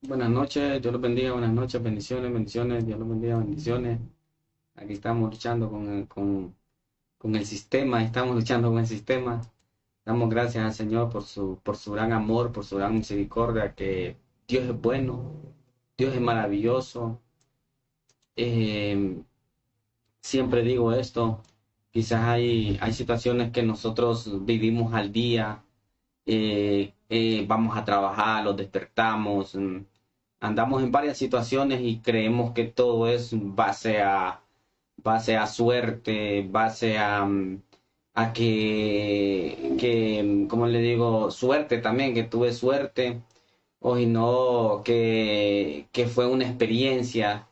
Buenas noches, Dios los bendiga, buenas noches, bendiciones, bendiciones, Dios los bendiga, bendiciones. Aquí estamos luchando con el sistema, estamos luchando con el sistema. Damos gracias al Señor por su gran amor, por su gran misericordia, que Dios es bueno, Dios es maravilloso. Eh, Siempre digo esto, quizás hay situaciones que nosotros vivimos al día, vamos a trabajar, los despertamos, andamos en varias situaciones y creemos que todo es base a suerte, base a como le digo, suerte también, que tuve suerte, o y no, que fue una experiencia.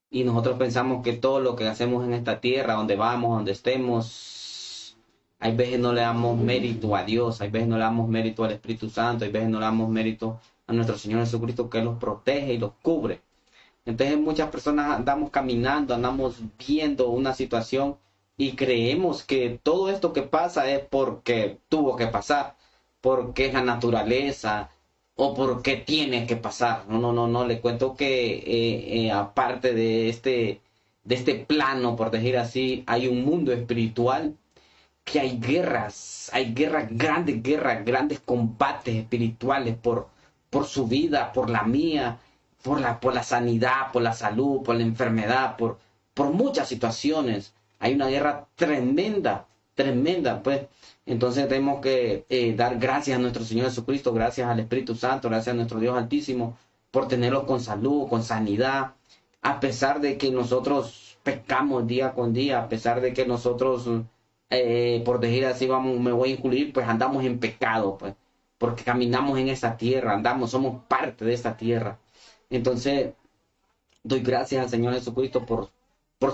Y nosotros pensamos que todo lo que hacemos en esta tierra, donde vamos, donde estemos, hay veces no le damos mérito a Dios, hay veces no le damos mérito al Espíritu Santo, hay veces no le damos mérito a nuestro Señor Jesucristo, que los protege y los cubre. Entonces muchas personas andamos caminando, andamos viendo una situación y creemos que todo esto que pasa es porque tuvo que pasar, porque es la naturaleza o porque tiene que pasar. No, no, no, no. Le cuento que aparte de este plano, por decir así, hay un mundo espiritual, que hay grandes combates espirituales por su vida, por la mía, por la sanidad, por la salud, por la enfermedad, por muchas situaciones. Hay una guerra tremenda, tremenda, pues. Entonces tenemos que dar gracias a nuestro Señor Jesucristo, gracias al Espíritu Santo, gracias a nuestro Dios Altísimo, por tenerlos con salud, con sanidad, a pesar de que nosotros pecamos día con día, a pesar de que nosotros por decir así, vamos, me voy a incluir, pues andamos en pecado, pues, porque caminamos en esa tierra, andamos, somos parte de esa tierra. Entonces, doy gracias al Señor Jesucristo por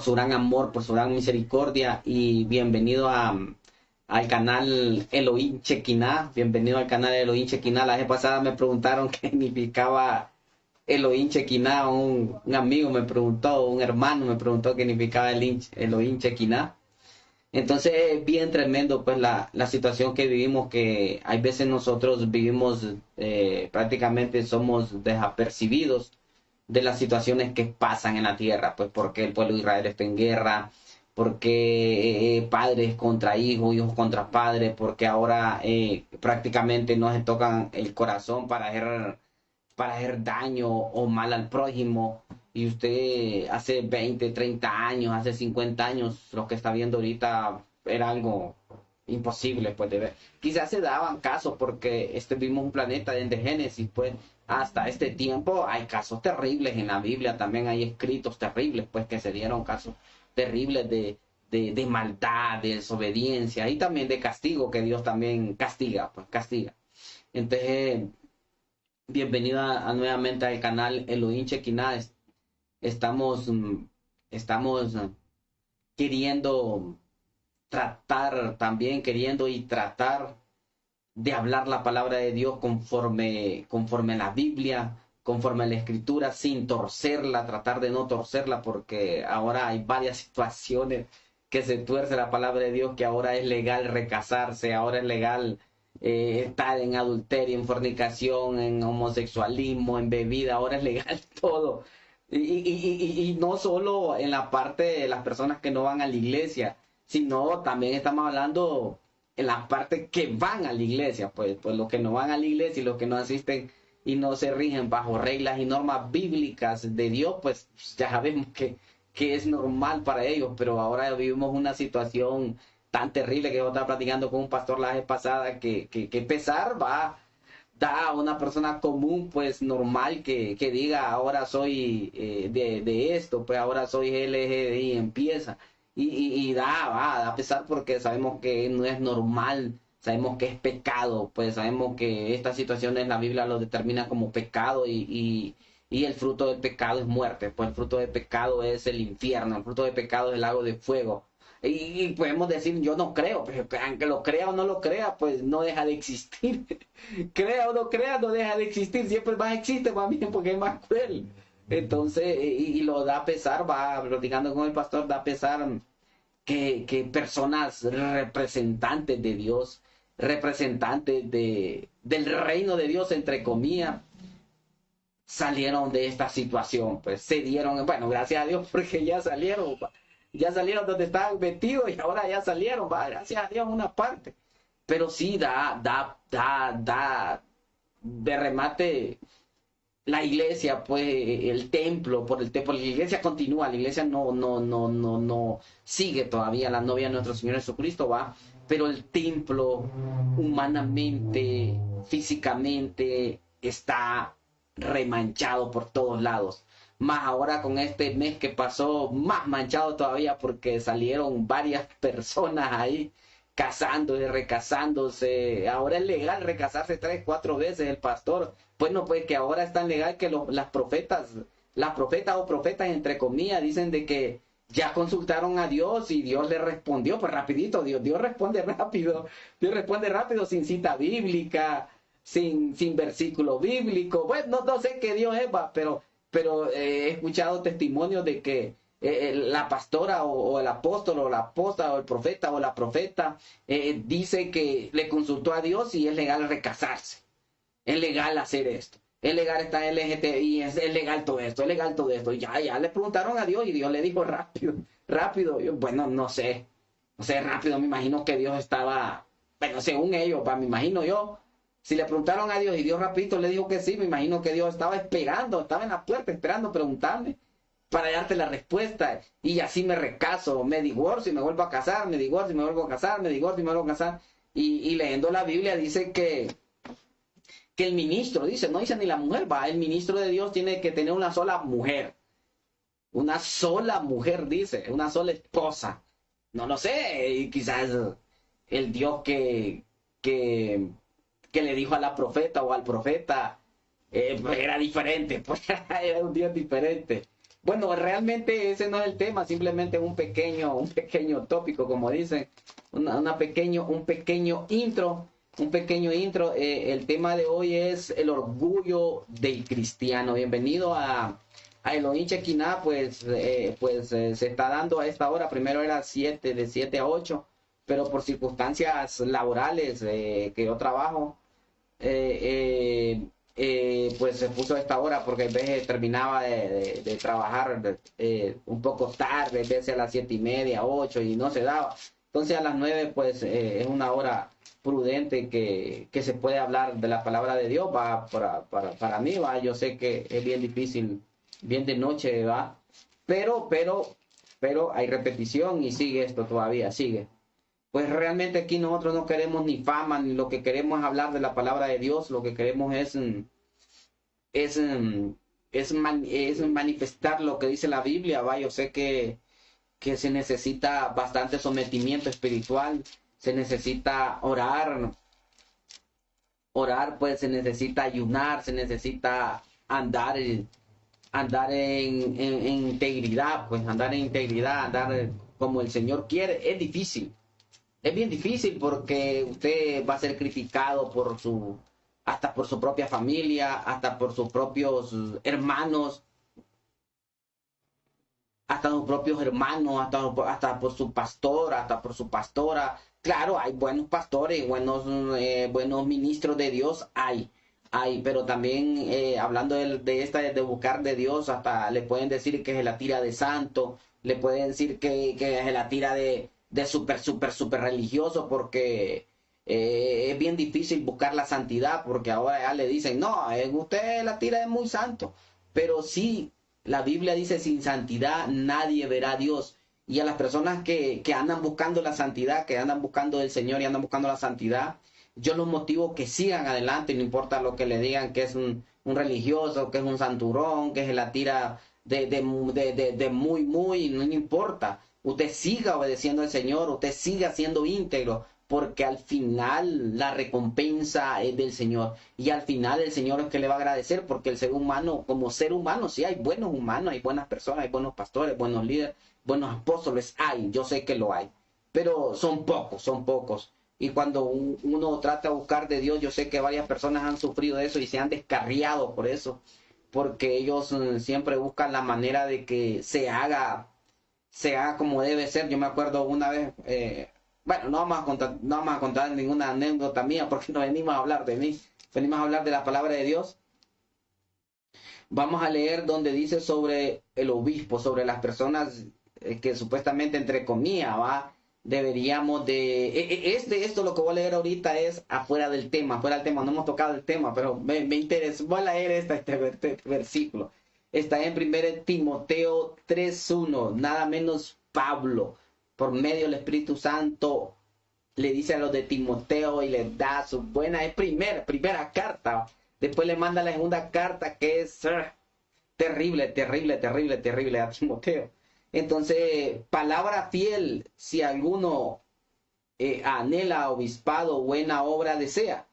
su gran amor, por su gran misericordia y bienvenido al canal Elohim Chequiná, bienvenido al canal Elohim Chequiná. La vez pasada me preguntaron qué significaba Elohim Chequiná, un amigo me preguntó, un hermano me preguntó qué significaba Elohim Chequiná. Entonces es bien tremendo pues la situación que vivimos, que hay veces nosotros vivimos prácticamente somos desapercibidos de las situaciones que pasan en la tierra, pues porque el pueblo de Israel está en guerra, porque padres contra hijos, hijos contra padres, porque ahora prácticamente no se tocan el corazón para hacer daño o mal al prójimo. Y usted hace 20, 30 años, hace 50 años, lo que está viendo ahorita era algo imposible pues de ver. Quizás se daban casos porque vimos un planeta desde Génesis, pues hasta este tiempo hay casos terribles en la Biblia, también hay escritos terribles pues que se dieron casos terribles de maldad, de desobediencia y también de castigo, que Dios también castiga, pues castiga. Entonces, bienvenida nuevamente al canal Elohim Chequiná. Estamos, estamos queriendo tratar, también queriendo y tratar de hablar la palabra de Dios conforme a la Biblia, conforme a la Escritura, sin torcerla, tratar de no torcerla, porque ahora hay varias situaciones que se tuerce la palabra de Dios, que ahora es legal recasarse, ahora es legal estar en adulterio, en fornicación, en homosexualismo, en bebida, ahora es legal todo. Y no solo en la parte de las personas que no van a la iglesia, sino también estamos hablando en la parte que van a la iglesia, pues los que no van a la iglesia y los que no asisten y no se rigen bajo reglas y normas bíblicas de Dios, pues ya sabemos que es normal para ellos, pero ahora vivimos una situación tan terrible que yo estaba platicando con un pastor la vez pasada, que pesar da a una persona común, pues normal, que diga, ahora soy de esto, pues ahora soy LGBTI, empieza. Y da pesar porque sabemos que no es normal, sabemos que es pecado, pues sabemos que estas situaciones la Biblia lo determina como pecado y el fruto del pecado es muerte, pues el fruto del pecado es el infierno, el fruto del pecado es el lago de fuego. Y podemos decir, yo no creo, pero aunque lo crea o no lo crea, pues no deja de existir. Crea o no crea, no deja de existir, siempre más existe, más bien porque es más cruel. Entonces, y lo da pesar, va platicando con el pastor, da pesar que personas representantes de Dios, representantes del reino de Dios, entre comillas, salieron de esta situación, pues se dieron, bueno, gracias a Dios porque ya salieron donde estaban metidos y ahora ya salieron, va, gracias a Dios una parte. Pero sí da de remate la iglesia, pues el templo, por el templo, la iglesia continúa, la iglesia no sigue todavía la novia de nuestro Señor Jesucristo, va, pero el templo humanamente, físicamente está remanchado por todos lados. Más ahora con este mes que pasó, más manchado todavía porque salieron varias personas ahí casándose, recasándose. Ahora es legal recasarse 3, 4 veces el pastor. Bueno, pues que ahora es tan legal que las profetas o profetas entre comillas dicen de que ya consultaron a Dios y Dios le respondió, pues rapidito, Dios responde rápido, Dios responde rápido sin cita bíblica, sin versículo bíblico. Bueno, no sé qué Dios es, pero he escuchado testimonios de que la pastora o el apóstol o la apóstola o el profeta o la profeta dice que le consultó a Dios y es legal recasarse, es legal hacer esto, es legal estar en LGTBI, es legal todo esto, es legal todo esto. Ya le preguntaron a Dios y Dios le dijo rápido. Yo, bueno, no sé, rápido, me imagino que Dios estaba, bueno, según ellos, me imagino yo. Si le preguntaron a Dios y Dios rapidito le dijo que sí, me imagino que Dios estaba esperando, estaba en la puerta esperando preguntarme para darte la respuesta. Y así me recaso, me divorcio y me vuelvo a casar, me divorcio y me vuelvo a casar, me divorcio y me vuelvo a casar. Y leyendo la Biblia dice que el ministro, no dice ni la mujer, el ministro de Dios tiene que tener una sola mujer, dice, una sola esposa. No lo sé, y quizás el Dios que le dijo a la profeta o al profeta pues era diferente, pues era un Dios diferente. Bueno, realmente ese no es el tema, simplemente un pequeño tópico, como dicen, un pequeño intro. El tema de hoy es el orgullo del cristiano. Bienvenido a Elohim Shekinah, pues se está dando a esta hora. Primero era de 7 a 8, pero por circunstancias laborales que yo trabajo, pues se puso a esta hora porque a veces terminaba de trabajar un poco tarde, a veces a las 7:30, 8 y no se daba. Entonces a las 9 pues es una hora prudente que se puede hablar de la palabra de Dios, para mí, yo sé que es bien difícil, bien de noche, pero hay repetición y sigue esto todavía, sigue. Pues realmente aquí nosotros no queremos ni fama, ni lo que queremos es hablar de la palabra de Dios, lo que queremos es manifestar lo que dice la Biblia, yo sé que se necesita bastante sometimiento espiritual, se necesita orar, pues se necesita ayunar, se necesita andar en integridad, pues andar en integridad, andar como el Señor quiere. Es difícil, es bien difícil porque usted va a ser criticado hasta por su propia familia, hasta por sus propios hermanos, hasta por su pastor, hasta por su pastora. Claro, hay buenos pastores, buenos ministros de Dios, hay, pero también hablando de buscar de Dios, hasta le pueden decir que se la tira de santo, le pueden decir que se la tira de de súper religioso, porque es bien difícil buscar la santidad, porque ahora ya le dicen, no, usted la tira es muy santo. Pero sí, la Biblia dice, sin santidad nadie verá a Dios. Y a las personas que andan buscando la santidad, que andan buscando el Señor y andan buscando la santidad, yo los motivo que sigan adelante, no importa lo que le digan, que es un religioso, que es un santurrón, que se la tira de muy, no importa. Usted siga obedeciendo al Señor, usted siga siendo íntegro, porque al final la recompensa es del Señor. Y al final el Señor es que le va a agradecer, porque el ser humano, como ser humano, sí hay buenos humanos, hay buenas personas, hay buenos pastores, buenos líderes, buenos apóstoles, hay, yo sé que lo hay, pero son pocos, son pocos. Y cuando uno trata de buscar de Dios, yo sé que varias personas han sufrido eso y se han descarriado por eso, porque ellos siempre buscan la manera de que se haga como debe ser. Yo me acuerdo una vez, bueno, no vamos a contar ninguna anécdota mía, porque no venimos a hablar de mí, venimos a hablar de la palabra de Dios. Vamos a leer donde dice sobre el obispo, sobre las personas que supuestamente, entre comillas, deberíamos de... Esto lo que voy a leer ahorita es afuera del tema, no hemos tocado el tema, pero me interesa, voy a leer este versículo. Está en 1 Timoteo 3:1, nada menos Pablo, por medio del Espíritu Santo, le dice a los de Timoteo y les da su buena, es primera carta. Después le manda la segunda carta, que es terrible a Timoteo. Entonces, palabra fiel, si alguno anhela obispado, buena obra desea.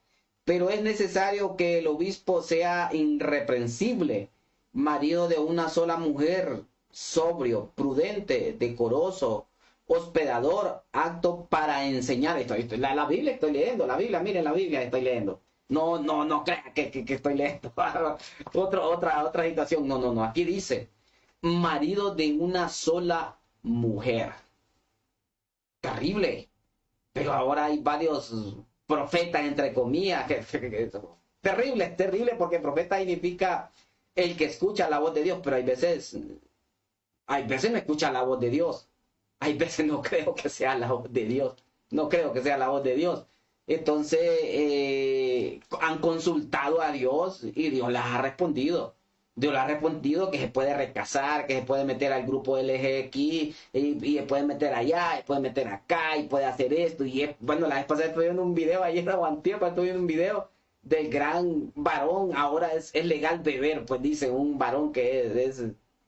Pero es necesario que el obispo sea irreprensible, marido de una sola mujer, sobrio, prudente, decoroso, hospedador, apto para enseñar. La Biblia estoy leyendo, la Biblia, miren la Biblia estoy leyendo. No crea que estoy leyendo otra situación. No. Aquí dice, marido de una sola mujer. Terrible. Pero ahora hay varios profetas, entre comillas. Terrible, porque profeta significa el que escucha la voz de Dios, pero hay veces no escucha la voz de Dios. Hay veces no creo que sea la voz de Dios. No creo que sea la voz de Dios. Entonces, han consultado a Dios y Dios les ha respondido. Dios les ha respondido que se puede recasar, que se puede meter al grupo LGX y se puede meter allá, se puede meter acá y puede hacer esto. Bueno, la vez pasada estuve viendo un video, ayer o antier, estuve viendo un video del gran varón. Ahora es legal beber, pues dice un varón que es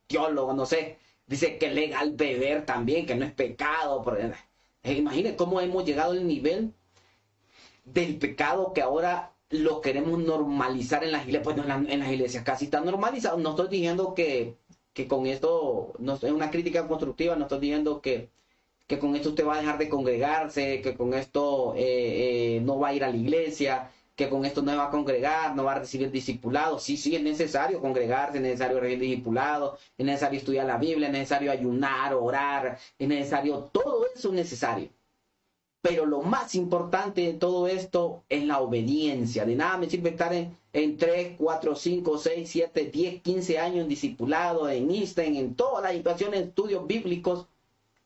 teólogo, no sé. Dice que es legal beber también, que no es pecado. Imaginen cómo hemos llegado al nivel del pecado que ahora lo queremos normalizar en las iglesias. Pues no, en las iglesias casi está normalizado. No estoy diciendo que con esto, no es una crítica constructiva, no estoy diciendo que con esto usted va a dejar de congregarse, que con esto no va a ir a la iglesia, que con esto no se va a congregar, no va a recibir discipulado. Sí, es necesario congregarse, es necesario recibir discipulado, es necesario estudiar la Biblia, es necesario ayunar, orar, es necesario, todo eso es necesario. Pero lo más importante de todo esto es la obediencia. De nada me sirve estar en 3, 4, 5, 6, 7, 10, 15 años en discipulado, en ISTEN, en todas las situaciones, estudios bíblicos,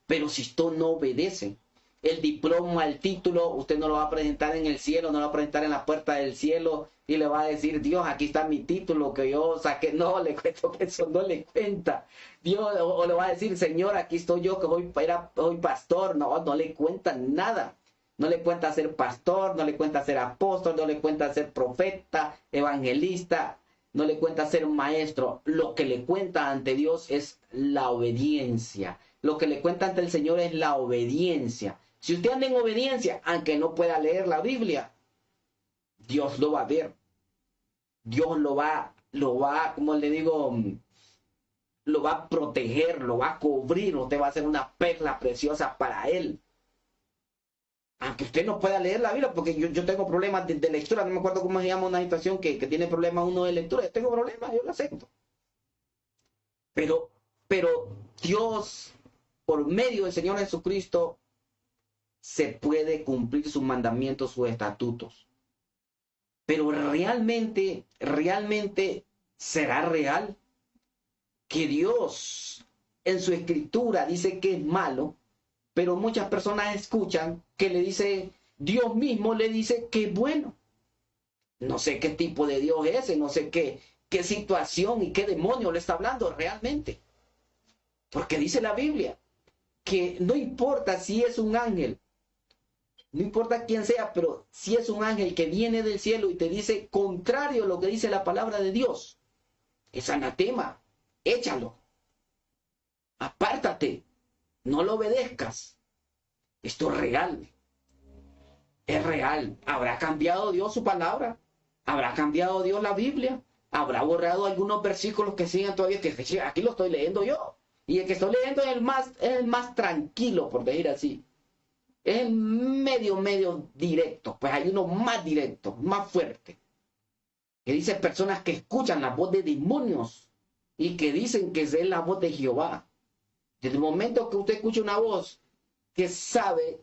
pero si usted no obedece, el diploma, el título, usted no lo va a presentar en el cielo, no lo va a presentar en la puerta del cielo y le va a decir, Dios, aquí está mi título que yo saqué. No, le cuento que eso no le cuenta. Dios, o le va a decir, Señor, aquí estoy yo que soy pastor. No le cuenta nada. No le cuenta ser pastor, no le cuenta ser apóstol, no le cuenta ser profeta, evangelista, no le cuenta ser maestro. Lo que le cuenta ante Dios es la obediencia. Lo que le cuenta ante el Señor es la obediencia. Si usted anda en obediencia, aunque no pueda leer la Biblia, Dios lo va a ver. Dios lo va, como le digo, lo va a proteger, lo va a cubrir. Usted va a ser una perla preciosa para Él. Aunque usted no pueda leer la Biblia, porque yo tengo problemas de lectura. No me acuerdo cómo se llama una situación que tiene problemas uno de lectura. Yo tengo problemas, yo lo acepto. Pero Dios, por medio del Señor Jesucristo, se puede cumplir sus mandamientos, sus estatutos. Pero realmente será real que Dios en su escritura dice que es malo pero muchas personas escuchan que le dice, Dios mismo le dice que es bueno. No sé qué tipo de Dios es ese, no sé qué situación y qué demonio le está hablando realmente. Porque dice la Biblia que no importa si es un ángel, no importa quién sea, pero si es un ángel que viene del cielo y te dice contrario a lo que dice la palabra de Dios, es anatema, échalo, apártate, no lo obedezcas. Esto es real, es real. ¿Habrá cambiado Dios su palabra? ¿Habrá cambiado Dios la Biblia? ¿Habrá borrado algunos versículos que siguen todavía? Que aquí lo estoy leyendo yo. Y el que estoy leyendo es el más tranquilo, por decir así. Es el medio directo. Pues hay uno más directo, más fuerte. Que dice personas que escuchan la voz de demonios y que dicen que es la voz de Jehová. Desde el momento que usted escucha una voz que sabe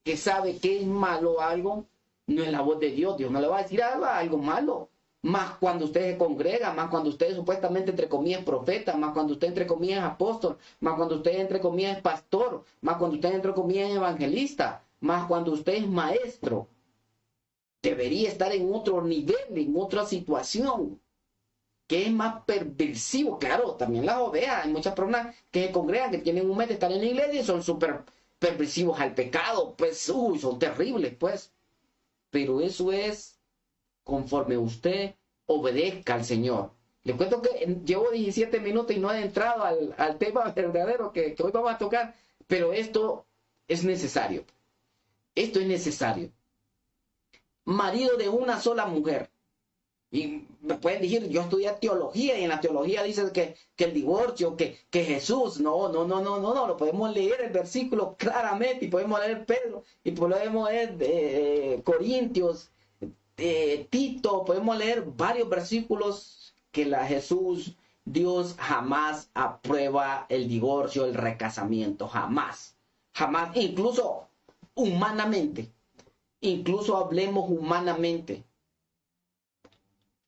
que es malo algo, no es la voz de Dios. Dios no le va a decir algo malo. Más cuando usted se congrega, más cuando usted supuestamente entre comillas es profeta, más cuando usted entre comillas es apóstol, más cuando usted entre comillas es pastor, más cuando usted entre comillas es evangelista, más cuando usted es maestro. Debería estar en otro nivel, en otra situación, que es más perversivo. Claro, también las ovejas, hay muchas personas que se congregan, que tienen un mes de estar en la iglesia y son súper perversivos al pecado, pues, son terribles, pues. Pero eso es conforme usted obedezca al Señor. Le cuento que llevo 17 minutos y no he entrado al tema verdadero que hoy vamos a tocar, pero esto es necesario. Esto es necesario. Marido de una sola mujer. Y me pueden decir, yo estudié teología y en la teología dice que el divorcio, que Jesús, no, lo podemos leer el versículo claramente y podemos leer Pedro y podemos leer Corintios, Tito, podemos leer varios versículos que Dios jamás aprueba el divorcio, el recasamiento, jamás, jamás, incluso hablemos humanamente.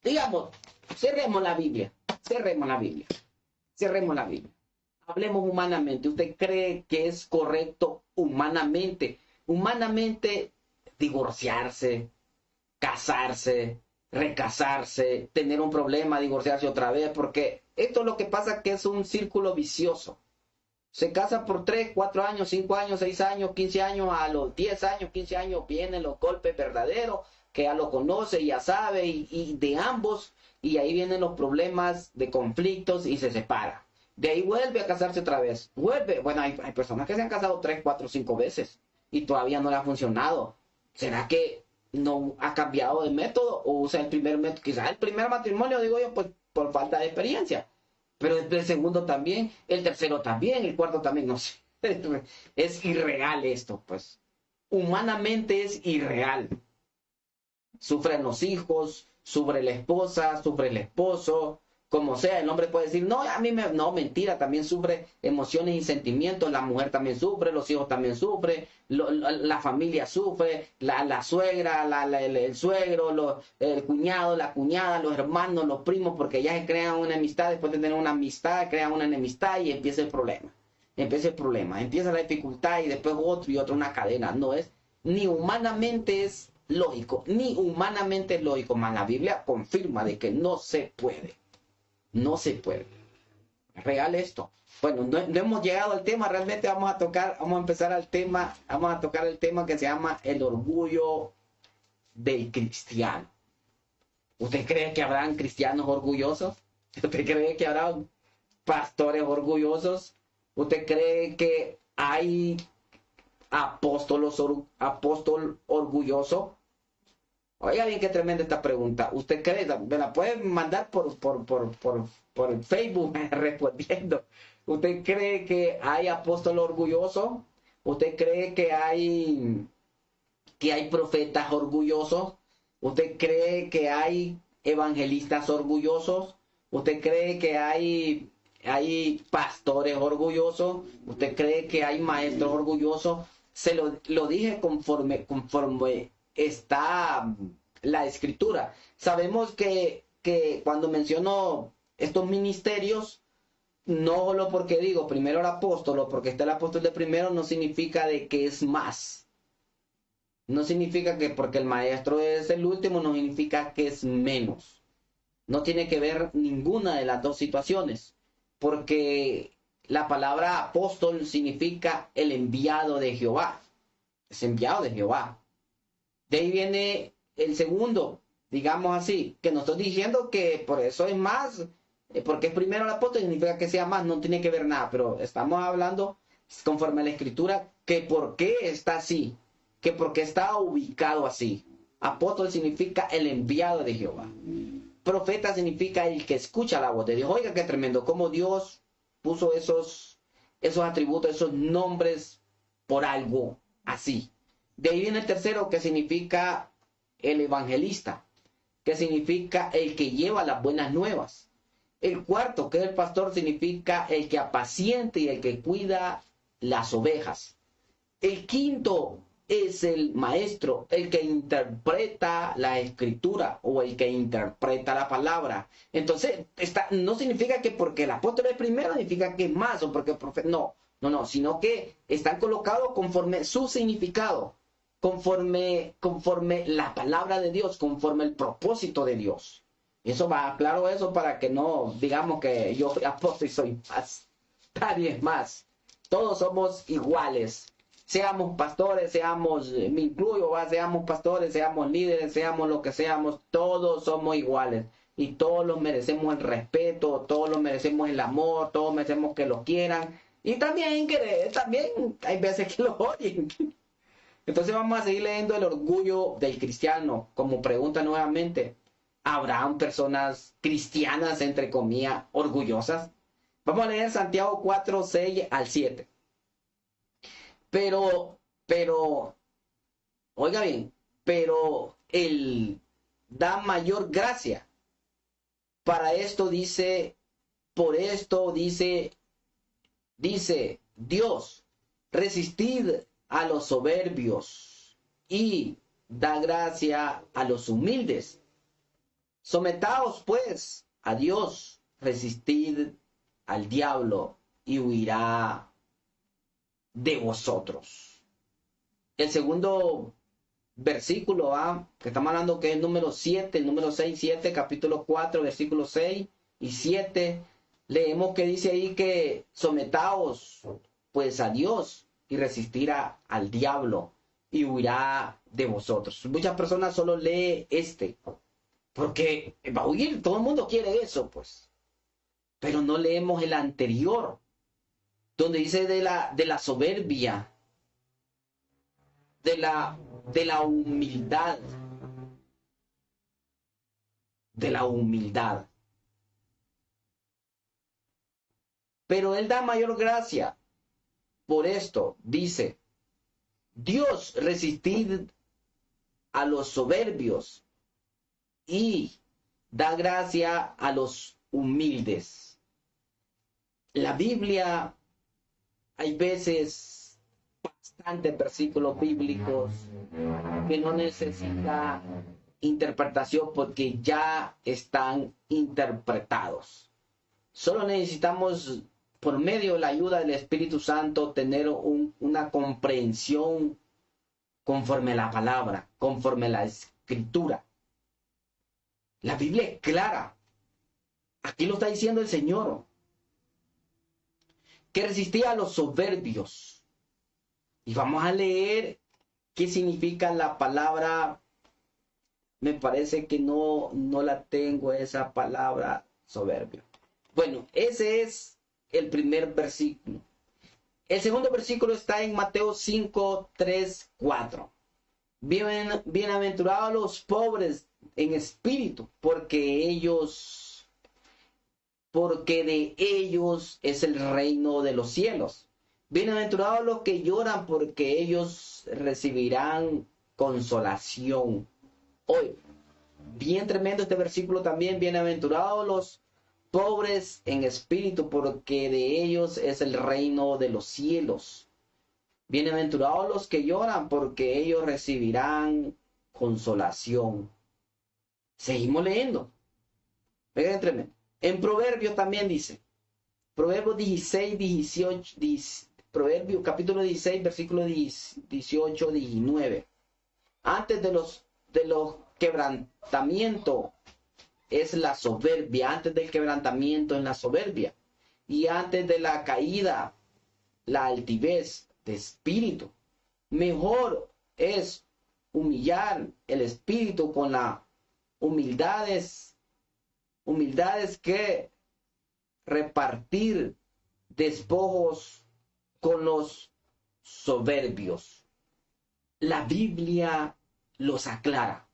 Digamos, cerremos la Biblia. Hablemos humanamente. ¿Usted cree que es correcto humanamente divorciarse, casarse, recasarse, tener un problema, divorciarse otra vez? Porque esto es lo que pasa, que es un círculo vicioso. Se casa por 3, 4 años, 5 años, 6 años, 15 años, a los 10 años, 15 años vienen los golpes verdaderos, que ya lo conoce, ya sabe, y de ambos, y ahí vienen los problemas de conflictos y se separa. De ahí vuelve a casarse otra vez. Bueno, hay personas que se han casado 3, 4, 5 veces y todavía no le ha funcionado. ¿Será que no ha cambiado de método o usa el primer método? Quizás el primer matrimonio, digo yo, pues por falta de experiencia. Pero el segundo también, el tercero también, el cuarto también, no sé. Es irreal esto, pues. Humanamente es irreal. Sufren los hijos, sufre la esposa, sufre el esposo, como sea. El hombre puede decir, no, no, mentira, también sufre emociones y sentimientos. La mujer también sufre, los hijos también sufren, la familia sufre, la suegra, el suegro, el cuñado, la cuñada, los hermanos, los primos, porque ya se crean una amistad. Después de tener una amistad, crean una enemistad y empieza el problema. Empieza la dificultad y después otro y otro, una cadena. No es, ni humanamente es lógico, más la Biblia confirma de que no se puede. Es real esto. Bueno, no hemos llegado al tema, realmente vamos a tocar el tema que se llama el orgullo del cristiano. ¿Usted cree que habrán cristianos orgullosos? ¿Usted cree que habrán pastores orgullosos? ¿Usted cree que hay apóstol orgulloso? Oiga bien, qué tremenda esta pregunta. ¿Usted cree? Me la puede mandar por el Facebook respondiendo. ¿Usted cree que hay apóstol orgulloso? ¿Usted cree que hay profetas orgullosos? ¿Usted cree que hay evangelistas orgullosos? ¿Usted cree que hay pastores orgullosos? ¿Usted cree que hay maestros orgullosos? Se lo dije conforme está la escritura. Sabemos que cuando menciono estos ministerios, no solo porque digo primero el apóstol o porque está el apóstol de primero, no significa de que es más. No significa que porque el maestro es el último, no significa que es menos. No tiene que ver ninguna de las dos situaciones, porque la palabra apóstol significa el enviado de Jehová. Es enviado de Jehová. De ahí viene el segundo, digamos así, que no estoy diciendo que por eso es más, porque es primero el apóstol, significa que sea más, no tiene que ver nada, pero estamos hablando conforme a la escritura, que por qué está así, que por qué está ubicado así. Apóstol significa el enviado de Jehová. Profeta significa el que escucha la voz de Dios. Oiga, qué tremendo, cómo Dios puso esos atributos, esos nombres por algo así. De ahí viene el tercero, que significa el evangelista, que significa el que lleva las buenas nuevas. El cuarto, que es el pastor, significa el que apacienta y el que cuida las ovejas. El quinto es el maestro, el que interpreta la escritura o el que interpreta la palabra. Entonces, no significa que porque el apóstol es primero significa que es más o porque el profeta. No, sino que están colocados conforme su significado, conforme la palabra de Dios, conforme el propósito de Dios. Eso va, claro, eso para que no digamos que yo soy apóstol y soy más. Nadie es más. Todos somos iguales. Seamos pastores, me incluyo, seamos pastores, seamos líderes, seamos lo que seamos, todos somos iguales. Y todos los merecemos el respeto, todos los merecemos el amor, todos merecemos que los quieran. Y también hay veces que lo odien. Entonces vamos a seguir leyendo el orgullo del cristiano. Como pregunta nuevamente, ¿habrán personas cristianas, entre comillas, orgullosas? Vamos a leer Santiago 4, 6 al 7. Pero, oiga bien, pero Él da mayor gracia. Para esto dice, por esto dice Dios, resistid a los soberbios y da gracia a los humildes. Sometaos pues a Dios, resistid al diablo y huirá de vosotros. El segundo versículo que estamos hablando, que es el número 7, el número 6, 7, capítulo 4, versículos 6 y 7, leemos que dice ahí que sometaos pues a Dios y resistir al diablo y huirá de vosotros. Muchas personas solo leen porque va a huir, todo el mundo quiere eso, pues. Pero no leemos el anterior, donde dice de la soberbia, de la humildad, de la humildad. Pero Él da mayor gracia. Por esto dice, Dios, resistid a los soberbios y da gracia a los humildes. La Biblia, hay veces bastantes versículos bíblicos que no necesita interpretación porque ya están interpretados. Solo necesitamos, por medio de la ayuda del Espíritu Santo, tener una comprensión conforme a la palabra, conforme a la escritura. La Biblia es clara. Aquí lo está diciendo el Señor, que resistía a los soberbios. Y vamos a leer qué significa la palabra. Me parece que no la tengo, esa palabra soberbio. Bueno, ese es el primer versículo. El segundo versículo está en Mateo 5, 3, 4. Bienaventurados los pobres en espíritu, porque de ellos es el reino de los cielos. Bienaventurados los que lloran, porque ellos recibirán consolación. Hoy, bien tremendo este versículo también. Bienaventurados los pobres en espíritu, porque de ellos es el reino de los cielos. Bienaventurados los que lloran, porque ellos recibirán consolación. Seguimos leyendo. Vean tremendo. En Proverbios también dice, Proverbios 16, 18, Proverbios capítulo 16, versículo 18, 19. Antes de los quebrantamientos es la soberbia, antes del quebrantamiento es la soberbia, y antes de la caída, la altivez de espíritu. Mejor es humillar el espíritu con la humildades que repartir despojos con los soberbios. La Biblia los aclara.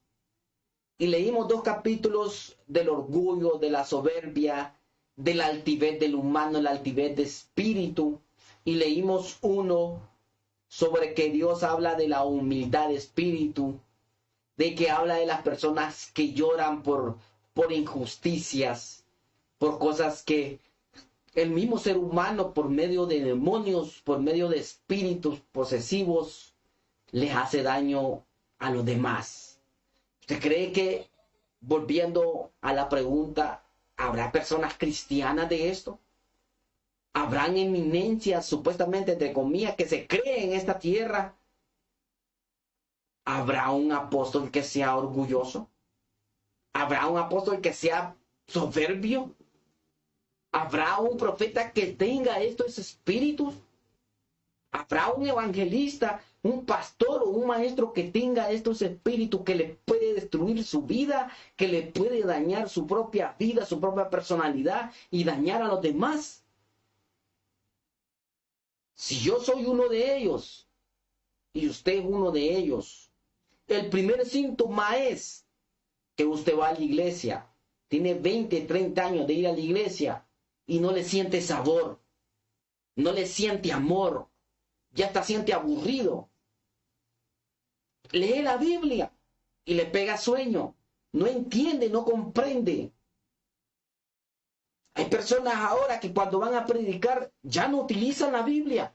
Y leímos 2 capítulos del orgullo, de la soberbia, de la altivez del humano, la altivez de espíritu. Y leímos uno sobre que Dios habla de la humildad de espíritu, de que habla de las personas que lloran por injusticias, por cosas que el mismo ser humano, por medio de demonios, por medio de espíritus posesivos, les hace daño a los demás. ¿Usted cree que, volviendo a la pregunta, habrá personas cristianas de esto? ¿Habrán eminencias, supuestamente, entre comillas, que se creen en esta tierra? ¿Habrá un apóstol que sea orgulloso? ¿Habrá un apóstol que sea soberbio? ¿Habrá un profeta que tenga estos espíritus? ¿Habrá un evangelista, un pastor o un maestro que tenga estos espíritus que le puede destruir su vida, que le puede dañar su propia vida, su propia personalidad y dañar a los demás? Si yo soy uno de ellos y usted es uno de ellos, el primer síntoma es que usted va a la iglesia, tiene 20, 30 años de ir a la iglesia y no le siente sabor, no le siente amor, ya hasta siente aburrido. Lee la Biblia y le pega sueño, no entiende, no comprende. Hay personas ahora que cuando van a predicar ya no utilizan la Biblia,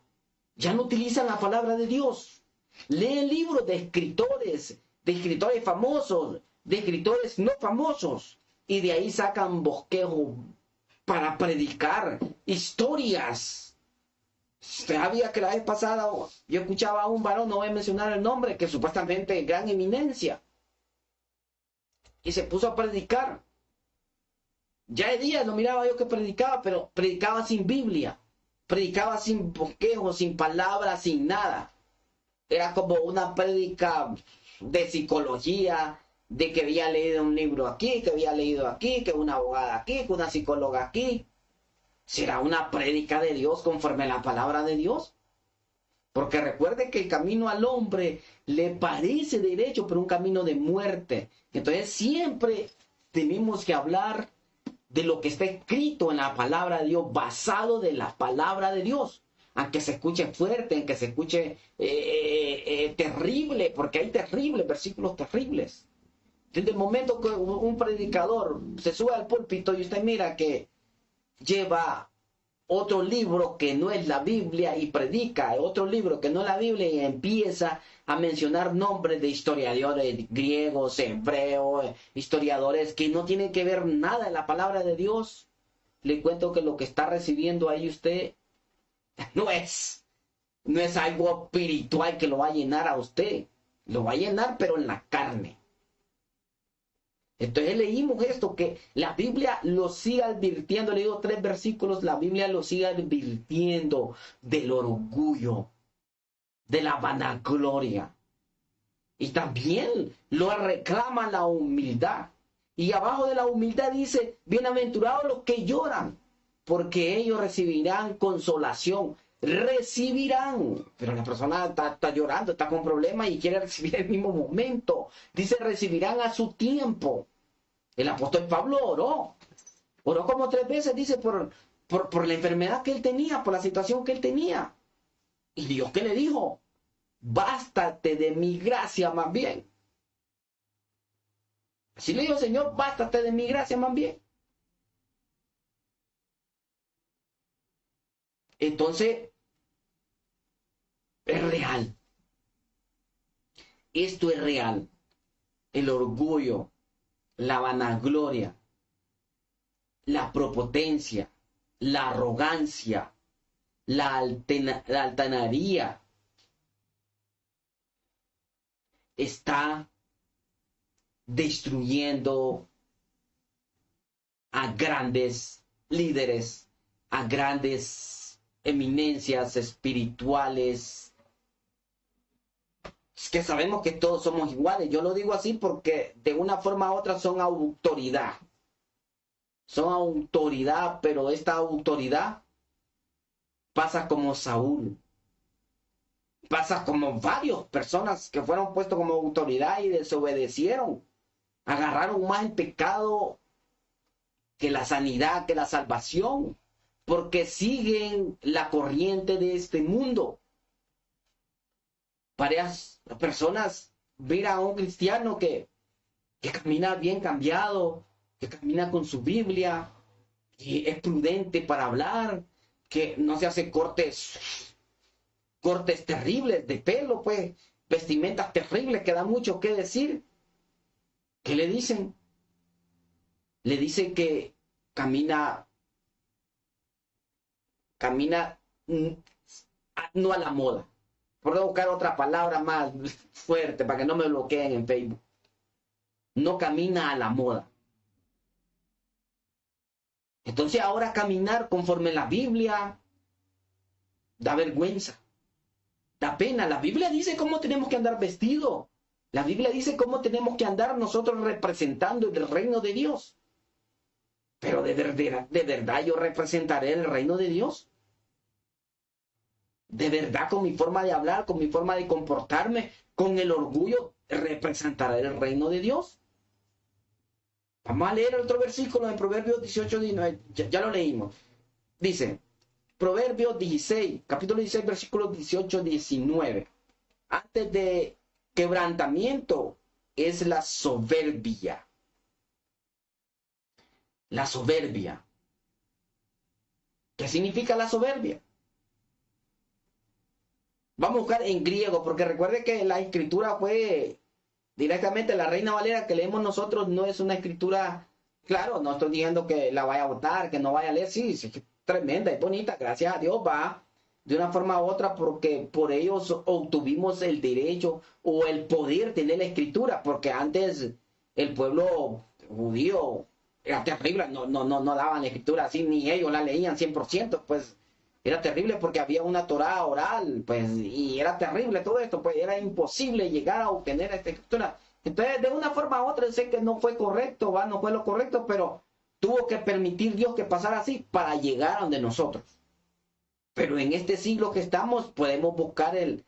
ya no utilizan la palabra de Dios. Leen libros de escritores famosos, de escritores no famosos, y de ahí sacan bosquejo para predicar historias. Sabía que la vez pasada yo escuchaba a un varón, no voy a mencionar el nombre, que supuestamente es gran eminencia, y se puso a predicar. Ya de día no miraba yo que predicaba, pero predicaba sin Biblia, predicaba sin bosquejo, sin palabras, sin nada. Era como una prédica de psicología, de que había leído un libro aquí, que había leído aquí, que una abogada aquí, que una psicóloga aquí. ¿Será una prédica de Dios conforme a la palabra de Dios? Porque recuerde que el camino al hombre le parece derecho, pero un camino de muerte. Entonces siempre tenemos que hablar de lo que está escrito en la palabra de Dios, basado de la palabra de Dios. Aunque se escuche fuerte, aunque se escuche terrible, porque hay terribles, versículos terribles. Desde el momento que un predicador se sube al púlpito y usted mira que lleva otro libro que no es la Biblia y predica otro libro que no es la Biblia y empieza a mencionar nombres de historiadores griegos, hebreos, historiadores que no tienen que ver nada en la palabra de Dios, le cuento que lo que está recibiendo ahí usted no es algo espiritual que lo va a llenar a usted, lo va a llenar pero en la carne. Entonces leímos esto, que la Biblia lo sigue advirtiendo, le digo 3 versículos, la Biblia lo sigue advirtiendo del orgullo, de la vanagloria. Y también lo reclama la humildad. Y abajo de la humildad dice, bienaventurados los que lloran, porque ellos recibirán consolación. Recibirán, pero la persona está llorando, está con problemas y quiere recibir el mismo momento. Dice, recibirán a su tiempo. El apóstol Pablo oró como 3 veces, dice, por la enfermedad que él tenía, por la situación que él tenía. Y Dios, ¿qué le dijo? Bástate de mi gracia más bien. Así le dijo, Señor, bástate de mi gracia más bien. Entonces, es real. Esto es real. El orgullo, la vanagloria, la prepotencia, la arrogancia, la altanería está destruyendo a grandes líderes, a grandes eminencias espirituales. Es que sabemos que todos somos iguales. Yo lo digo así porque de una forma u otra son autoridad. Son autoridad, pero esta autoridad pasa como Saúl. Pasa como varias personas que fueron puestos como autoridad y desobedecieron. Agarraron más el pecado que la sanidad, que la salvación, porque siguen la corriente de este mundo. Varias personas miran a un cristiano que camina bien cambiado, que camina con su Biblia, que es prudente para hablar, que no se hace cortes terribles de pelo, pues, vestimentas terribles que da mucho que decir. ¿Qué le dicen? Le dicen que camina no a la moda. Puedo buscar otra palabra más fuerte para que no me bloqueen en Facebook. No camina a la moda. Entonces ahora caminar conforme la Biblia da vergüenza, da pena. La Biblia dice cómo tenemos que andar vestidos. La Biblia dice cómo tenemos que andar nosotros representando el reino de Dios. Pero de verdad yo representaré el reino de Dios. De verdad, con mi forma de hablar, con mi forma de comportarme, con el orgullo, representaré el reino de Dios. Vamos a leer otro versículo en Proverbios 18, 19. Ya lo leímos. Dice, Proverbios 16, capítulo 16, versículos 18, 19. Antes de quebrantamiento es la soberbia. La soberbia. ¿Qué significa la soberbia? Vamos a buscar en griego, porque recuerde que la escritura fue directamente la Reina Valera que leemos nosotros, no es una escritura, claro, no estoy diciendo que la vaya a votar, que no vaya a leer, sí, sí, es tremenda, es bonita, gracias a Dios va de una forma u otra, porque por ellos obtuvimos el derecho o el poder tener la escritura, porque antes el pueblo judío era terrible, no daban la escritura así, ni ellos la leían 100%, pues era terrible porque había una Torá oral, pues, y era terrible todo esto, pues era imposible llegar a obtener esta escritura. Entonces, de una forma u otra, sé que no fue correcto, ¿va? No fue lo correcto, pero tuvo que permitir Dios que pasara así para llegar a donde nosotros. Pero en este siglo que estamos, podemos buscar el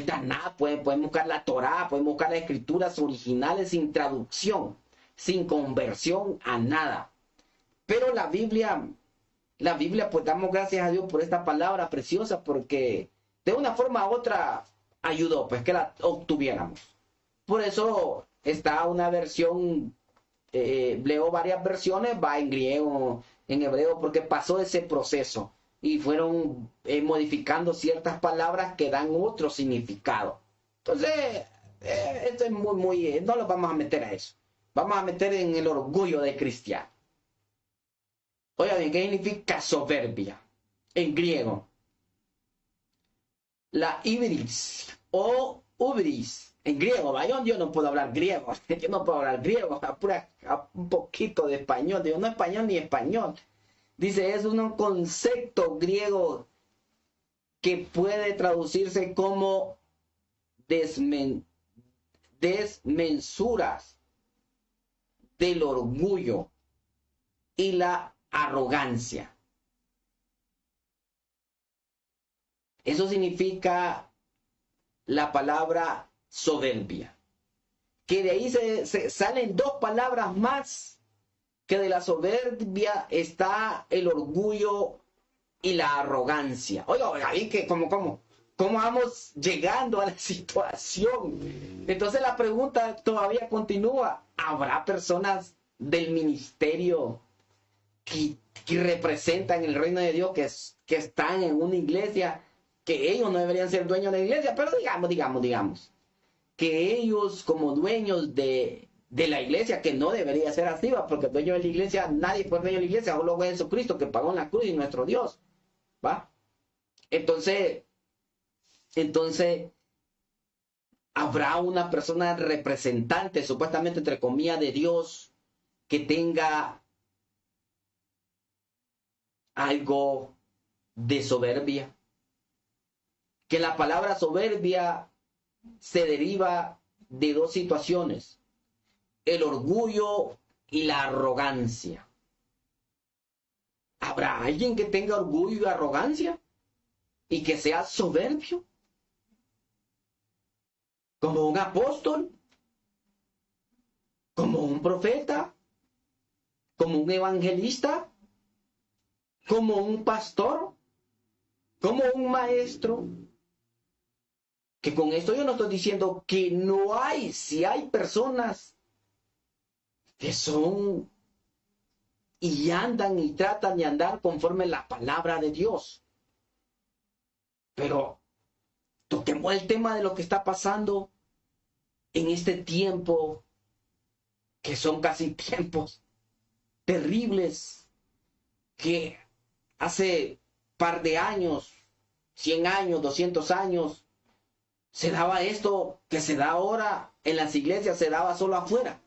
Taná, podemos buscar la Torá, podemos buscar las escrituras originales sin traducción, sin conversión a nada. Pero la Biblia, pues damos gracias a Dios por esta palabra preciosa, porque de una forma u otra ayudó, pues que la obtuviéramos. Por eso está una versión, leo varias versiones, va en griego, en hebreo, porque pasó ese proceso y fueron modificando ciertas palabras que dan otro significado. Entonces, esto es muy, no lo vamos a meter a eso. Vamos a meter en el orgullo de cristiano. Oiga bien, ¿qué significa soberbia? En griego. La ibris o ubris. En griego, yo no puedo hablar griego. Yo no puedo hablar griego. Un poquito de español. Digo, no español ni español. Dice, es un concepto griego que puede traducirse como desmensuras del orgullo y la arrogancia. Eso significa la palabra soberbia. Que de ahí se salen dos palabras más, que de la soberbia está el orgullo y la arrogancia. Oiga, ahí que ¿cómo vamos llegando a la situación? Entonces la pregunta todavía continúa. ¿Habrá personas del ministerio que representan el reino de Dios, que están en una iglesia, que ellos no deberían ser dueños de la iglesia, pero digamos, que ellos como dueños de de la iglesia, que no debería ser así, ¿va? Porque el dueño de la iglesia, nadie fue dueño de la iglesia, solo fue Jesucristo que pagó en la cruz y nuestro Dios, ¿va? Entonces, entonces, habrá una persona representante, supuestamente entre comillas, de Dios, que tenga algo de soberbia. Que la palabra soberbia se deriva de dos situaciones: el orgullo y la arrogancia. ¿Habrá alguien que tenga orgullo y arrogancia y que sea soberbio? Como un apóstol, como un profeta, como un evangelista, como un pastor, como un maestro. Que con esto yo no estoy diciendo que no hay, si hay personas que son y andan y tratan de andar conforme la palabra de Dios. Pero toquemos el tema de lo que está pasando en este tiempo, que son casi tiempos terribles, que hace par de años, 100 años, 200 años, se daba esto que se da ahora en las iglesias, se daba solo afuera.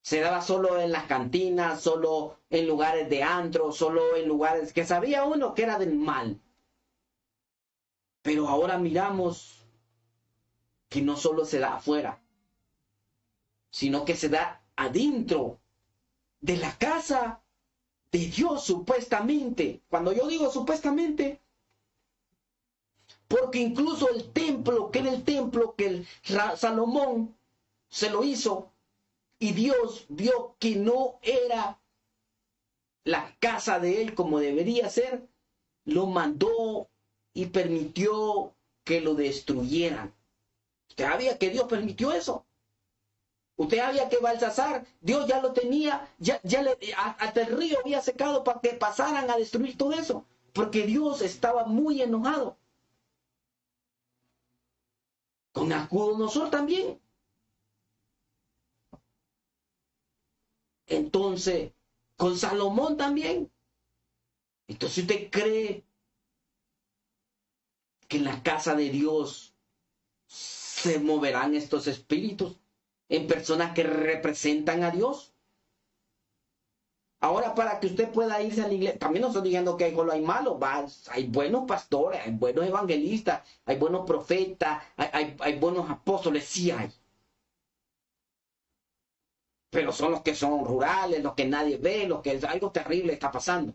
Se daba solo en las cantinas, solo en lugares de antro, solo en lugares que sabía uno que era del mal. Pero ahora miramos que no solo se da afuera, sino que se da adentro de la casa de Dios, supuestamente. Cuando yo digo supuestamente, porque incluso el templo, que era el templo que el Salomón se lo hizo, y Dios vio que no era la casa de él como debería ser, lo mandó y permitió que lo destruyeran. ¿Usted sabía que Dios permitió eso? ¿Usted sabía que Balsasar, Dios ya lo tenía, hasta el río había secado para que pasaran a destruir todo eso? Porque Dios estaba muy enojado. Con Nabucodonosor también. Entonces, con Salomón también. Entonces, ¿usted cree que en la casa de Dios se moverán estos espíritus en personas que representan a Dios? Ahora, para que usted pueda irse a la iglesia, también no estoy diciendo que solo hay malos, hay buenos pastores, hay buenos evangelistas, hay buenos profetas, hay buenos apóstoles, sí hay. Pero son los que son rurales, los que nadie ve, los que algo terrible está pasando.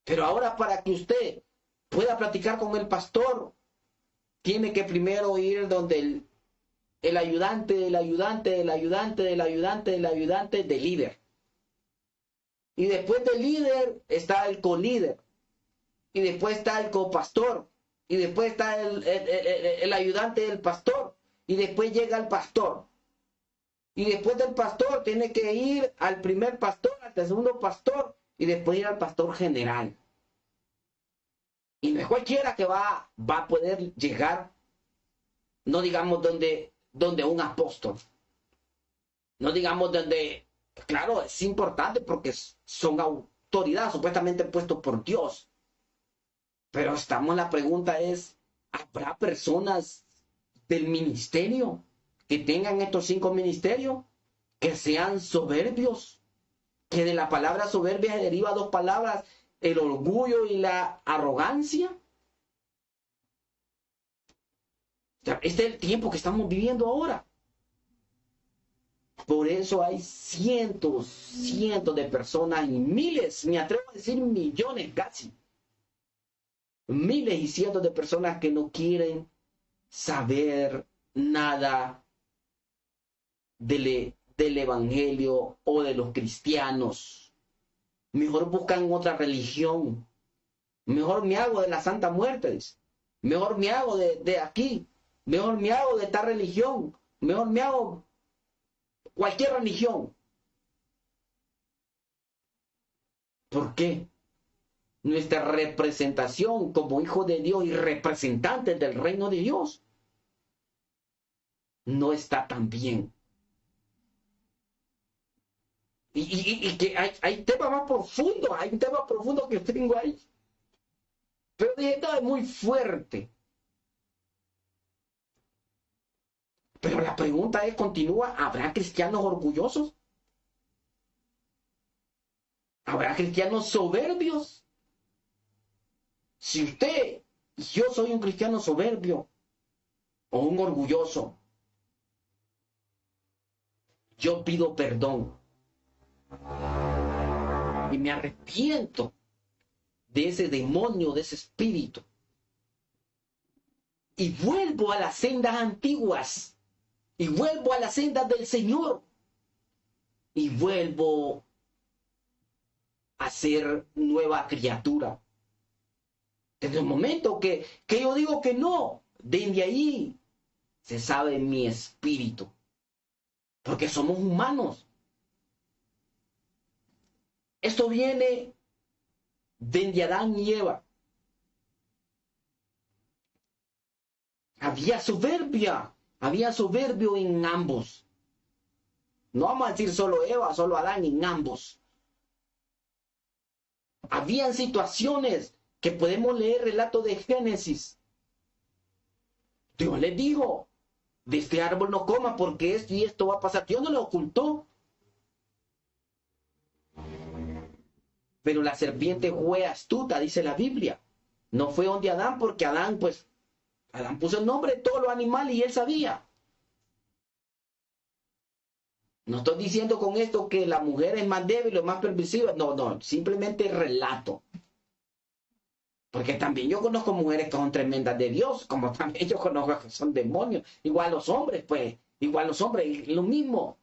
Pero ahora, para que usted pueda platicar con el pastor, tiene que primero ir donde el ayudante del ayudante del ayudante del ayudante del ayudante del líder. Y después del líder está el colíder. Y después está el copastor. Y después está el ayudante del pastor. Y después llega el pastor. Y después del pastor tiene que ir al primer pastor, al segundo pastor. Y después ir al pastor general. Y no es cualquiera que va a poder llegar, no digamos donde un apóstol. No digamos donde... Claro, es importante porque son autoridades supuestamente puestos por Dios. Pero la pregunta es, ¿habrá personas del ministerio que tengan estos 5 ministerios, que sean soberbios? Que de la palabra soberbia se deriva 2 palabras, el orgullo y la arrogancia. Este es el tiempo que estamos viviendo ahora. Por eso hay cientos de personas y miles, me atrevo a decir millones casi, miles y cientos de personas que no quieren saber nada del evangelio o de los cristianos. Mejor buscan otra religión. Mejor me hago de la Santa Muerte. Mejor me hago de aquí. Mejor me hago de esta religión. Mejor me hago cualquier religión. ¿Por qué? Nuestra representación como hijos de Dios y representantes del reino de Dios no está tan bien. Y que hay temas más profundos, hay un tema profundo que tengo ahí. Pero dije, no, es muy fuerte. Pero la pregunta es, continúa, ¿habrá cristianos orgullosos? ¿Habrá cristianos soberbios? Si usted, yo soy un cristiano soberbio o un orgulloso, yo pido perdón y me arrepiento de ese demonio, de ese espíritu, y vuelvo a las sendas antiguas, y vuelvo a las sendas del Señor, y vuelvo a ser nueva criatura. Desde el momento que yo digo que no, desde ahí se sabe mi espíritu, porque somos humanos. Esto viene desde Adán y Eva. Había soberbio en ambos. No vamos a decir solo Eva, solo Adán, en ambos. Habían situaciones que podemos leer relato de Génesis. Dios les dijo, de este árbol no coma porque esto y esto va a pasar. Dios no lo ocultó. Pero la serpiente fue astuta, dice la Biblia. No fue donde Adán, porque Adán puso el nombre de todos los animales y él sabía. No estoy diciendo con esto que la mujer es más débil o más permisiva. No, simplemente relato. Porque también yo conozco mujeres que son tremendas de Dios, como también yo conozco que son demonios. Igual los hombres, lo mismo.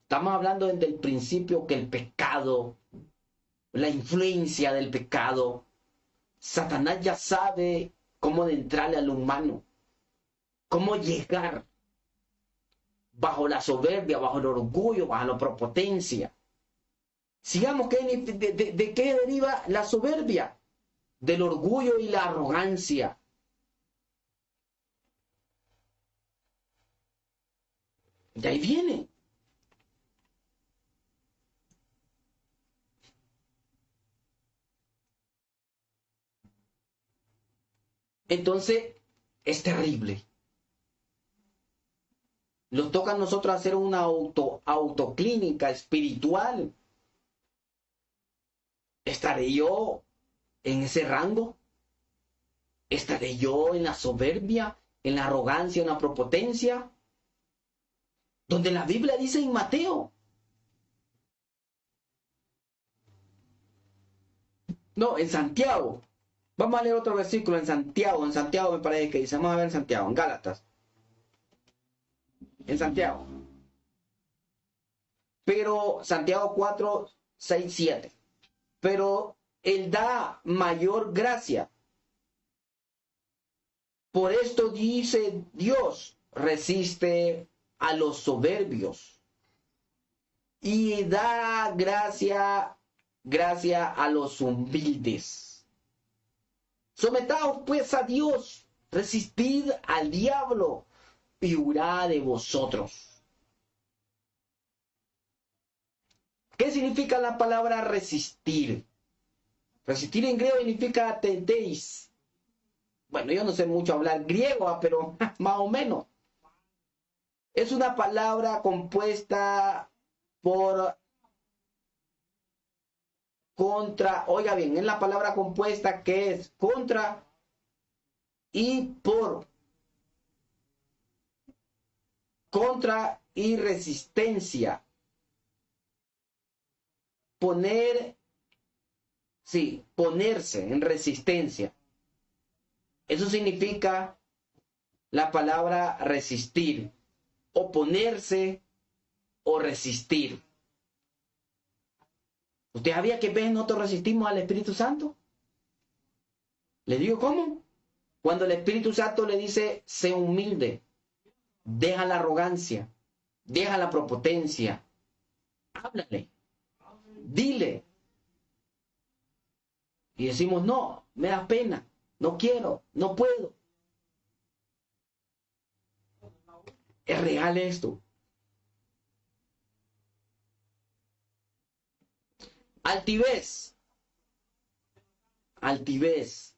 Estamos hablando desde el principio que el pecado, la influencia del pecado, Satanás ya sabe cómo entrarle al humano, cómo llegar bajo la soberbia, bajo el orgullo, bajo la prepotencia. Sigamos, ¿de qué deriva la soberbia? Del orgullo y la arrogancia. De ahí viene. Entonces, es terrible. Nos toca a nosotros hacer una autoclínica espiritual. ¿Estaré yo en ese rango? ¿Estaré yo en la soberbia, en la arrogancia, en la prepotencia? Donde la Biblia dice en Mateo. No, en Santiago. Vamos a leer otro versículo en Santiago. En Santiago me parece que dice. Vamos a ver en Santiago, en Gálatas. En Santiago. Pero Santiago 4, 6, 7. Pero Él da mayor gracia. Por esto dice Dios, resiste a los soberbios y da gracia a los humildes. Sometaos pues a Dios, resistid al diablo y huirá de vosotros. ¿Qué significa la palabra resistir? Resistir en griego significa tendeis. Bueno, yo no sé mucho hablar griego, pero más o menos. Es una palabra compuesta por contra, oiga bien, es la palabra compuesta que es contra y por. Contra y resistencia. Ponerse en resistencia. Eso significa la palabra resistir, oponerse o resistir. ¿Usted sabía que nosotros resistimos al Espíritu Santo? ¿Le digo cómo? Cuando el Espíritu Santo le dice, sé humilde, deja la arrogancia, deja la prepotencia, háblale, dile. Y decimos, no, me da pena, no quiero, no puedo. Es real esto. Altivez. Altivez.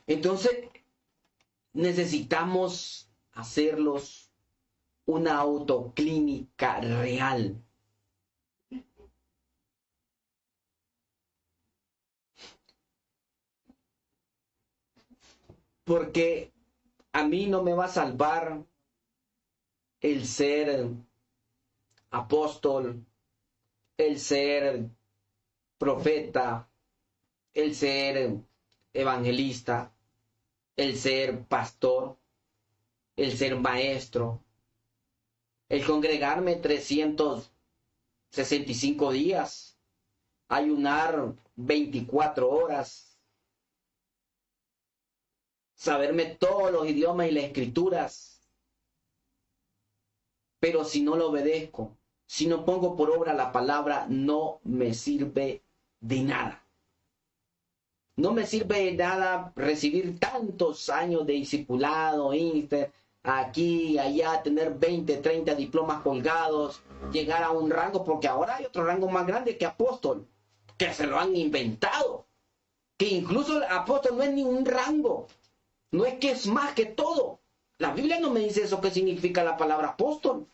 Entonces, necesitamos hacerlos una autoclínica real. Porque a mí no me va a salvar el ser apóstol, el ser profeta, el ser evangelista, el ser pastor, el ser maestro, el congregarme 365 días, ayunar 24 horas, saberme todos los idiomas y las escrituras. Pero si no lo obedezco, si no pongo por obra la palabra, no me sirve de nada. No me sirve de nada recibir tantos años de discipulado, aquí, allá, tener 20, 30 diplomas colgados, llegar a un rango, porque ahora hay otro rango más grande que apóstol, que se lo han inventado, que incluso el apóstol no es ni un rango, no es que es más que todo. La Biblia no me dice eso que significa la palabra apóstol.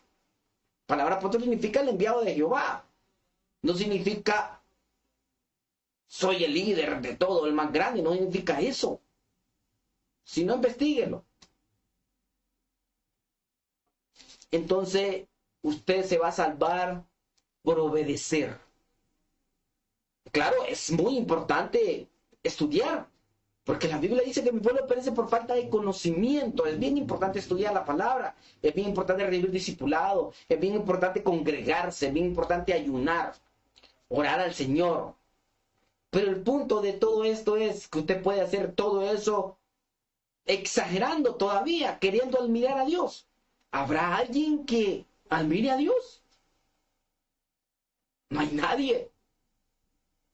La palabra apóstol significa el enviado de Jehová, no significa soy el líder de todo, el más grande, no significa eso. Si no, investíguelo. Entonces, usted se va a salvar por obedecer. Claro, es muy importante estudiar, porque la Biblia dice que mi pueblo perece por falta de conocimiento. Es bien importante estudiar la palabra, es bien importante recibir discipulado, es bien importante congregarse, es bien importante ayunar, orar al Señor. Pero el punto de todo esto es que usted puede hacer todo eso exagerando todavía, queriendo admirar a Dios. ¿Habrá alguien que admire a Dios? No hay nadie.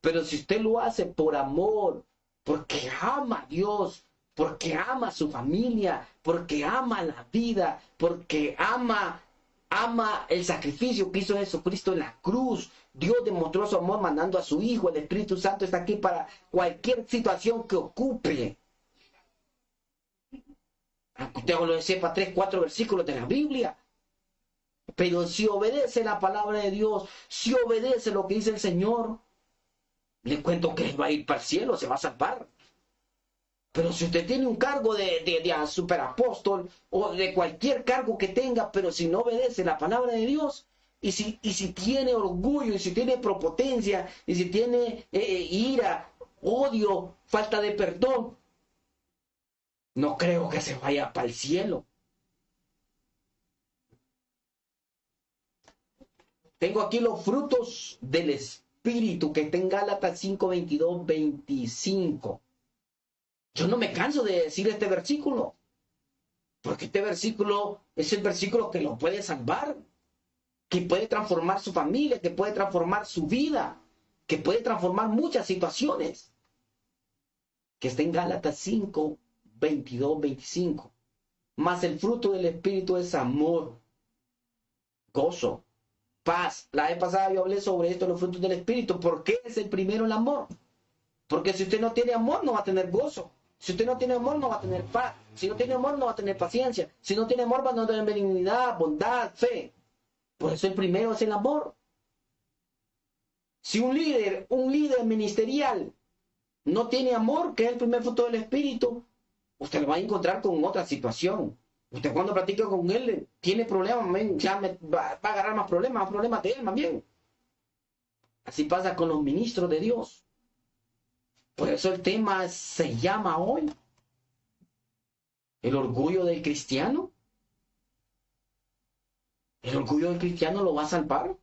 Pero si usted lo hace por amor, porque ama a Dios, porque ama a su familia, porque ama la vida, porque ama el sacrificio que hizo Jesucristo en la cruz. Dios demostró su amor mandando a su Hijo. El Espíritu Santo está aquí para cualquier situación que ocupe. Aunque usted no lo sepa, 3, 4 versículos de la Biblia. Pero si obedece la palabra de Dios, si obedece lo que dice el Señor, le cuento que va a ir para el cielo, se va a salvar. Pero si usted tiene un cargo de superapóstol o de cualquier cargo que tenga, pero si no obedece la palabra de Dios, y si tiene orgullo, y si tiene prepotencia, y si tiene ira, odio, falta de perdón, no creo que se vaya para el cielo. Tengo aquí los frutos del Espíritu que está en Gálatas 5, 22, 25. Yo no me canso de decir este versículo, porque este versículo es el versículo que lo puede salvar, que puede transformar su familia, que puede transformar su vida, que puede transformar muchas situaciones. Que está en Gálatas 5, 22, 25. Mas el fruto del Espíritu es amor, gozo, paz. La vez pasada yo hablé sobre esto, los frutos del Espíritu. ¿Por qué es el primero el amor? Porque si usted no tiene amor, no va a tener gozo. Si usted no tiene amor, no va a tener paz. Si no tiene amor, no va a tener paciencia. Si no tiene amor, va a no tener benignidad, bondad, fe. Por eso el primero es el amor. Si un líder ministerial no tiene amor, que es el primer fruto del Espíritu, usted lo va a encontrar con otra situación. Usted cuando practica con él, tiene problemas, ya va a agarrar más problemas de él, más bien. Así pasa con los ministros de Dios. Por eso el tema se llama hoy el orgullo del cristiano. ¿El orgullo del cristiano lo va a salvar?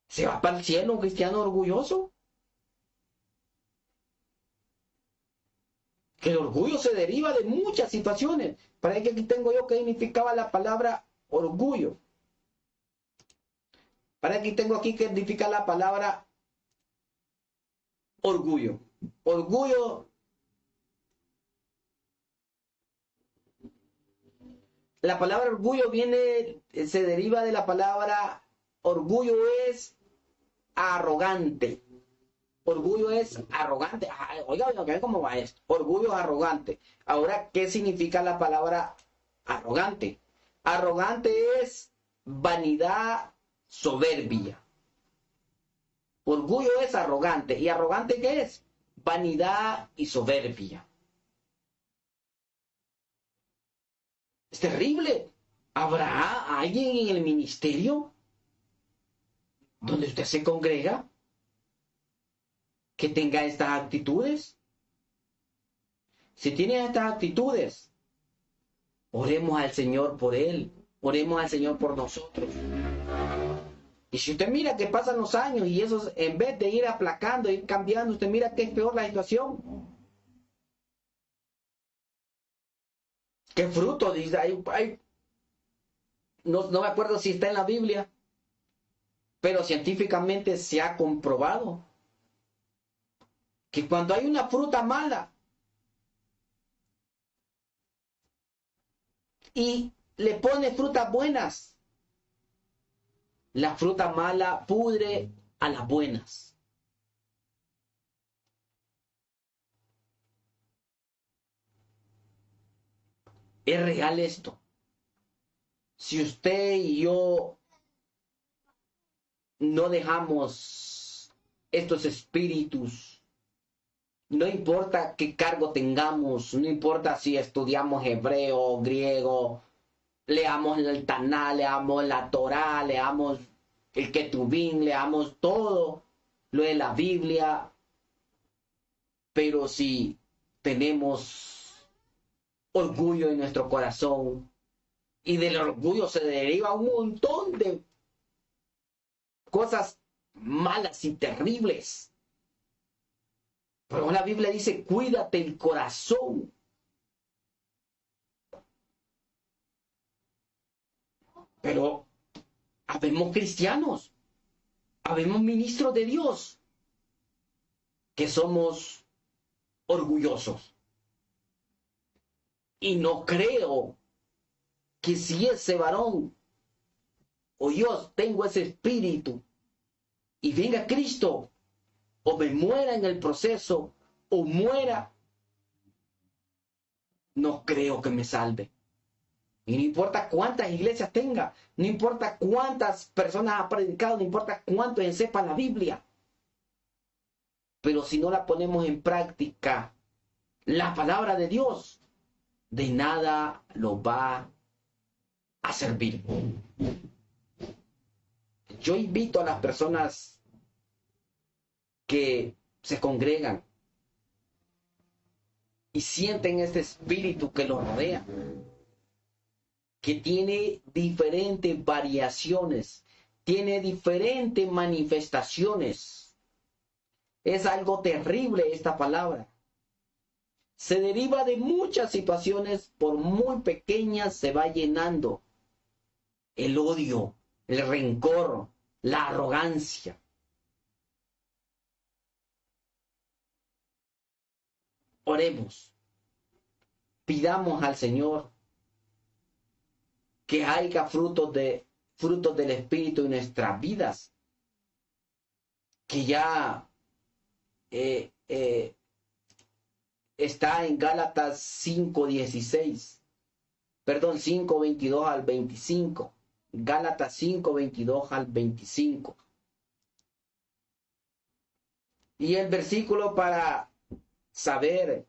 ¿Se va para el cielo un cristiano orgulloso? Que el orgullo se deriva de muchas situaciones. Para que aquí tengo yo que significaba la palabra orgullo. Para que tengo aquí que significa la palabra orgullo. Orgullo La palabra orgullo se deriva de la palabra orgullo es arrogante. Orgullo es arrogante. Oiga, oiga, ¿cómo va esto? Orgullo es arrogante. Ahora, ¿qué significa la palabra arrogante? Arrogante es vanidad, soberbia. Orgullo es arrogante. ¿Y arrogante qué es? Vanidad y soberbia. Es terrible. ¿Habrá alguien en el ministerio donde usted se congrega que tenga estas actitudes? Si tiene estas actitudes, oremos al Señor por él, oremos al Señor por nosotros. Y si usted mira que pasan los años y eso, en vez de ir aplacando, ir cambiando, usted mira que es peor la situación. ¿Qué fruto? Dice, no me acuerdo si está en la Biblia, pero científicamente se ha comprobado que cuando hay una fruta mala y le pone frutas buenas, la fruta mala pudre a las buenas. Es real esto. Si usted y yo no dejamos estos espíritus, no importa qué cargo tengamos, no importa si estudiamos hebreo, griego, leamos el Taná, leamos la Torá, leamos el Ketubín, leamos todo lo de la Biblia, pero si tenemos orgullo en nuestro corazón, y del orgullo se deriva un montón de cosas malas y terribles. Pero la Biblia dice, cuídate el corazón. Pero habemos cristianos, habemos ministros de Dios, que somos orgullosos. Y no creo que si ese varón o yo tengo ese espíritu y venga Cristo, o me muera en el proceso, o muera, no creo que me salve. Y no importa cuántas iglesias tenga, no importa cuántas personas ha predicado, no importa cuánto sepan la Biblia. Pero si no la ponemos en práctica, la palabra de Dios, de nada lo va a servir. Yo invito a las personas que se congregan y sienten este espíritu que los rodea, que tiene diferentes variaciones, tiene diferentes manifestaciones. Es algo terrible esta palabra. Se deriva de muchas situaciones, por muy pequeñas se va llenando. El odio, el rencor, la arrogancia. Oremos, pidamos al Señor que haya frutos del Espíritu en nuestras vidas, que ya está en Gálatas 5:16, perdón, 5:22 al 25, Gálatas 5:22 al 25. Y el versículo para saber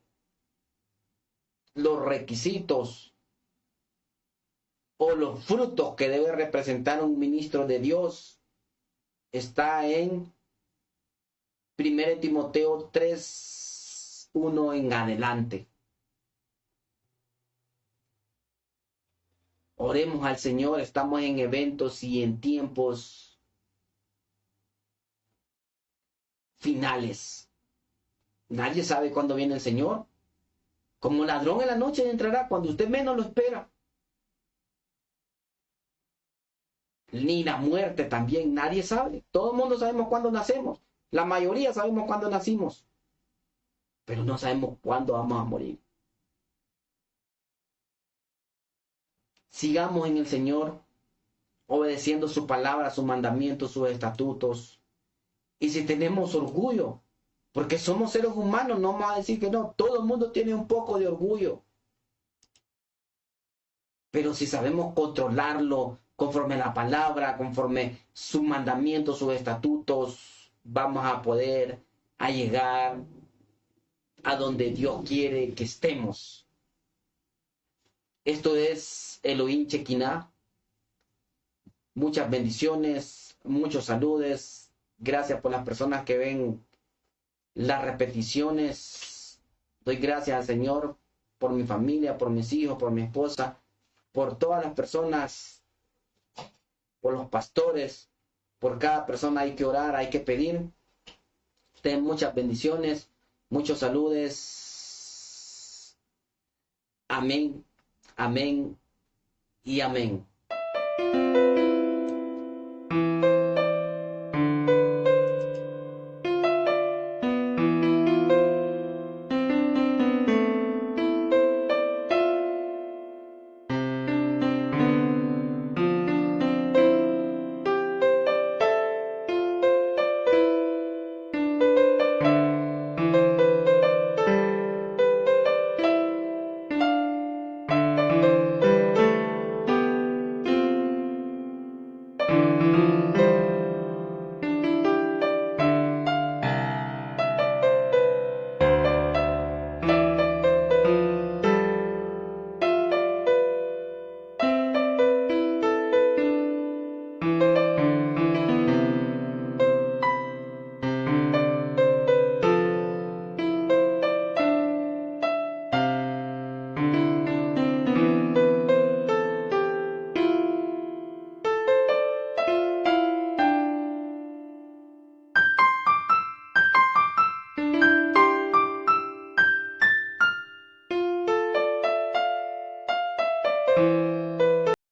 los requisitos o los frutos que debe representar un ministro de Dios está en 1 Timoteo 3:1 en adelante. Oremos al Señor, estamos en eventos y en tiempos finales. Nadie sabe cuándo viene el Señor. Como ladrón en la noche entrará cuando usted menos lo espera. Ni la muerte también, nadie sabe. Todo el mundo sabemos cuándo nacemos. La mayoría sabemos cuándo nacimos. Pero no sabemos cuándo vamos a morir. Sigamos en el Señor, obedeciendo su palabra, sus mandamientos, sus estatutos. Y si tenemos orgullo, porque somos seres humanos, no vamos a decir que no, todo el mundo tiene un poco de orgullo. Pero si sabemos controlarlo conforme a la palabra, conforme sus mandamientos, sus estatutos, vamos a poder llegar a donde Dios quiere que estemos. Esto es Elohim Shekinah. Muchas bendiciones, muchos saludos. Gracias por las personas que ven las repeticiones. Doy gracias al Señor por mi familia, por mis hijos, por mi esposa, por todas las personas, por los pastores. Por cada persona hay que orar, hay que pedir. Ten muchas bendiciones, muchos saludos. Amén, amén y amén.